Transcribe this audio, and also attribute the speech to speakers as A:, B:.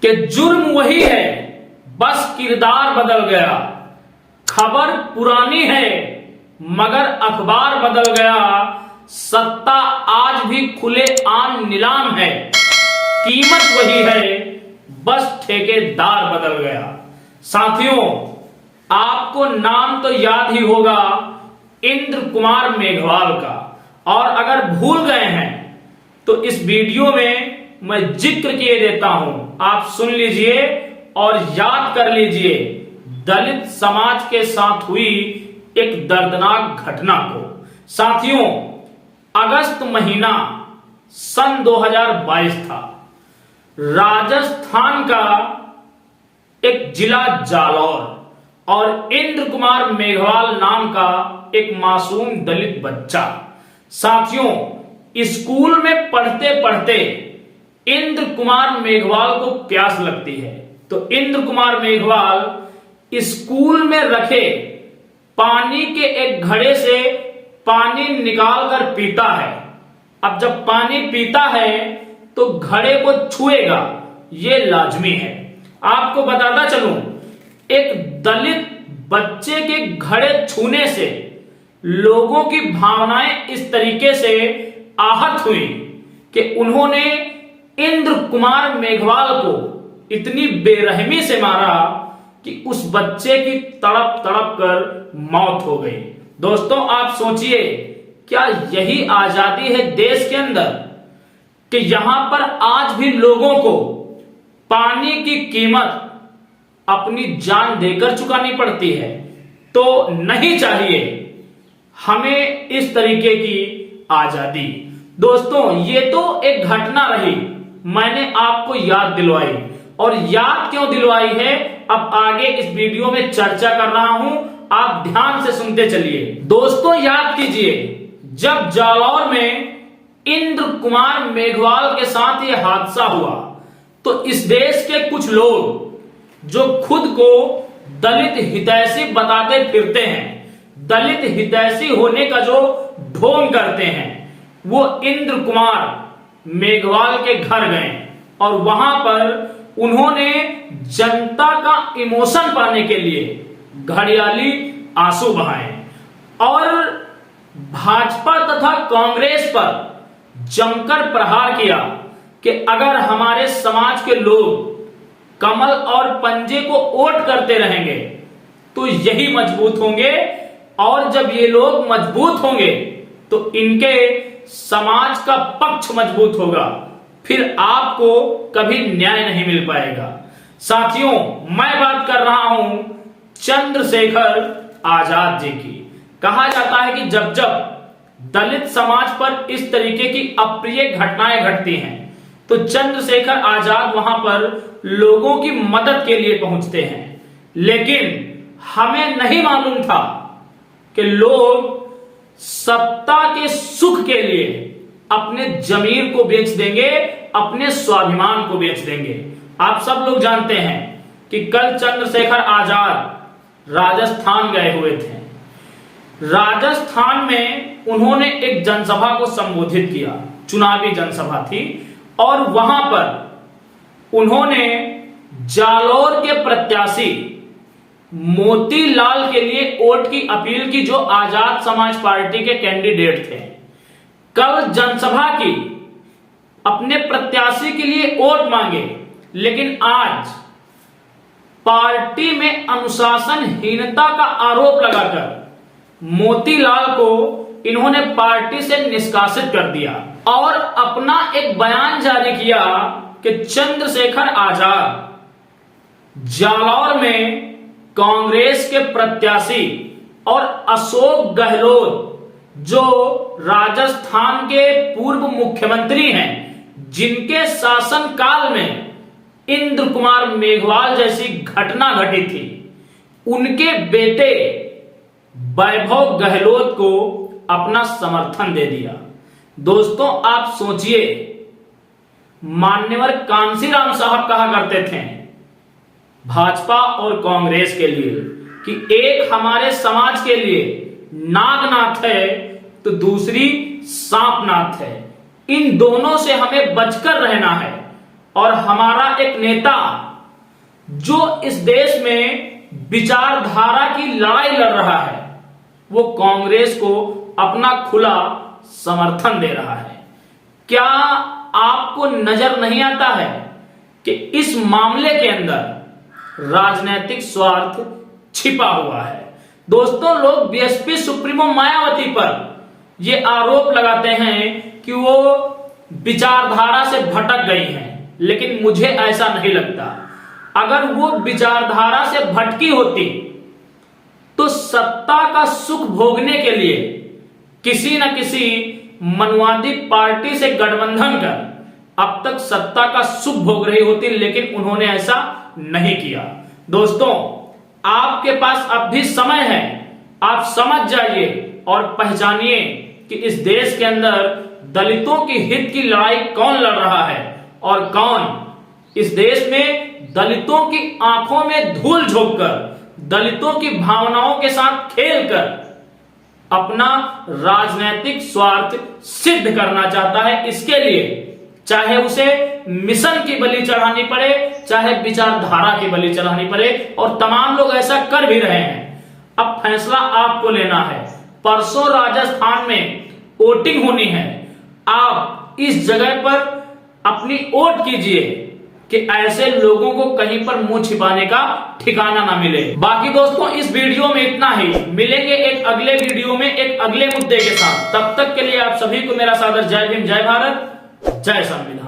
A: कि जुर्म वही है, बस किरदार बदल गया। खबर पुरानी है मगर अखबार बदल गया। सत्ता आज भी खुले आम नीलाम है, कीमत वही है, बस ठेकेदार बदल गया। साथियों, आपको नाम तो याद ही होगा इंद्र कुमार मेघवाल का, और अगर भूल गए हैं तो इस वीडियो में मैं जिक्र किए देता हूं, आप सुन लीजिए और याद कर लीजिए दलित समाज के साथ हुई एक दर्दनाक घटना को। साथियों, अगस्त महीना सन 2022 था। राजस्थान का एक जिला जालौर और इंद्र कुमार मेघवाल नाम का एक मासूम दलित बच्चा। साथियों, स्कूल में पढ़ते पढ़ते इंद्र कुमार मेघवाल को प्यास लगती है, तो इंद्र कुमार मेघवाल स्कूल में रखे पानी के एक घड़े से पानी निकालकर पीता है। अब जब पानी पीता है तो घड़े को छुएगा, यह लाजमी है। आपको बताता चलूं, एक दलित बच्चे के घड़े छूने से लोगों की भावनाएं इस तरीके से आहत हुई कि उन्होंने इंद्र कुमार मेघवाल को इतनी बेरहमी से मारा कि उस बच्चे की तड़प तड़प कर मौत हो गई। दोस्तों, आप सोचिए, क्या यही आजादी है देश के अंदर कि यहां पर आज भी लोगों को पानी की कीमत अपनी जान देकर चुकानी पड़ती है? तो नहीं चाहिए हमें इस तरीके की आजादी। दोस्तों, ये तो एक घटना रही, मैंने आपको याद दिलवाई, और याद क्यों दिलवाई है अब आगे इस वीडियो में चर्चा कर रहा हूं, आप ध्यान से सुनते चलिए। दोस्तों, याद कीजिए, जब जालौर में इंद्र कुमार मेघवाल के साथ यह हादसा हुआ तो इस देश के कुछ लोग जो खुद को दलित हितैषी बताते फिरते हैं, दलित हितैषी होने का जो ढोंग करते हैं, वो इंद्र कुमार मेघवाल के घर गए और वहां पर उन्होंने जनता का इमोशन पाने के लिए घड़ियाली आंसू बहाए और भाजपा तथा कांग्रेस पर जमकर प्रहार किया कि अगर हमारे समाज के लोग कमल और पंजे को वोट करते रहेंगे तो यही मजबूत होंगे, और जब ये लोग मजबूत होंगे तो इनके समाज का पक्ष मजबूत होगा, फिर आपको कभी न्याय नहीं मिल पाएगा। साथियों, मैं बात कर रहा हूं चंद्रशेखर आजाद जी की। कहा जाता है कि जब जब दलित समाज पर इस तरीके की अप्रिय घटनाएं घटती हैं तो चंद्रशेखर आजाद वहां पर लोगों की मदद के लिए पहुंचते हैं। लेकिन हमें नहीं मालूम था कि लोग सत्ता के सुख के लिए अपने जमीर को बेच देंगे, अपने स्वाभिमान को बेच देंगे। आप सब लोग जानते हैं कि कल चंद्रशेखर आजाद राजस्थान गए हुए थे। राजस्थान में उन्होंने एक जनसभा को संबोधित किया, चुनावी जनसभा थी, और वहां पर उन्होंने जालौर के प्रत्याशी मोतीलाल के लिए वोट की अपील की, जो आजाद समाज पार्टी के कैंडिडेट थे। कल जनसभा की, अपने प्रत्याशी के लिए वोट मांगे, लेकिन आज पार्टी में अनुशासनहीनता का आरोप लगाकर मोतीलाल को इन्होंने पार्टी से निष्कासित कर दिया और अपना एक बयान जारी किया कि चंद्रशेखर आजाद जालौर में कांग्रेस के प्रत्याशी और अशोक गहलोत जो राजस्थान के पूर्व मुख्यमंत्री हैं, जिनके शासनकाल में इंद्र कुमार मेघवाल जैसी घटना घटी थी, उनके बेटे वैभव गहलोत को अपना समर्थन दे दिया। दोस्तों, आप सोचिए, मान्यवर कांसीराम साहब कहा करते थे भाजपा और कांग्रेस के लिए कि एक हमारे समाज के लिए नागनाथ है तो दूसरी सांपनाथ है, इन दोनों से हमें बचकर रहना है और हमारा एक नेता जो इस देश में विचारधारा की लड़ाई लड़ रहा है, वो कांग्रेस को अपना खुला समर्थन दे रहा है। क्या आपको नजर नहीं आता है कि इस मामले के अंदर राजनीतिक स्वार्थ छिपा हुआ है? दोस्तों, लोग बीएसपी सुप्रीमो मायावती पर यह आरोप लगाते हैं कि वो विचारधारा से भटक गई हैं, लेकिन मुझे ऐसा नहीं लगता। अगर वो विचारधारा से भटकी होती तो सत्ता का सुख भोगने के लिए किसी न किसी मनुवादी पार्टी से गठबंधन कर अब तक सत्ता का सुख भोग रही होती, लेकिन उन्होंने ऐसा नहीं किया। दोस्तों, आपके पास अब भी समय है, आप समझ जाइए और पहचानिए कि इस देश के अंदर दलितों की हित की लड़ाई कौन लड़ रहा है और कौन इस देश में दलितों की आंखों में धूल झोंककर, दलितों की भावनाओं के साथ खेलकर अपना राजनीतिक स्वार्थ सिद्ध करना चाहता है। इसके लिए चाहे उसे मिशन की बलि चढ़ानी पड़े, चाहे विचारधारा की बलि चढ़ानी पड़े, और तमाम लोग ऐसा कर भी रहे हैं। अब फैसला आपको लेना है। परसों राजस्थान में वोटिंग होनी है। आप इस जगह पर अपनी वोट कीजिए कि ऐसे लोगों को कहीं पर मुंह छिपाने का ठिकाना ना मिले। बाकी दोस्तों, इस वीडियो में इतना ही। मिलेंगे एक अगले वीडियो में एक अगले मुद्दे के साथ। तब तक के लिए आप सभी को मेरा सादर जय भीम, जय भारत, जय संविधान।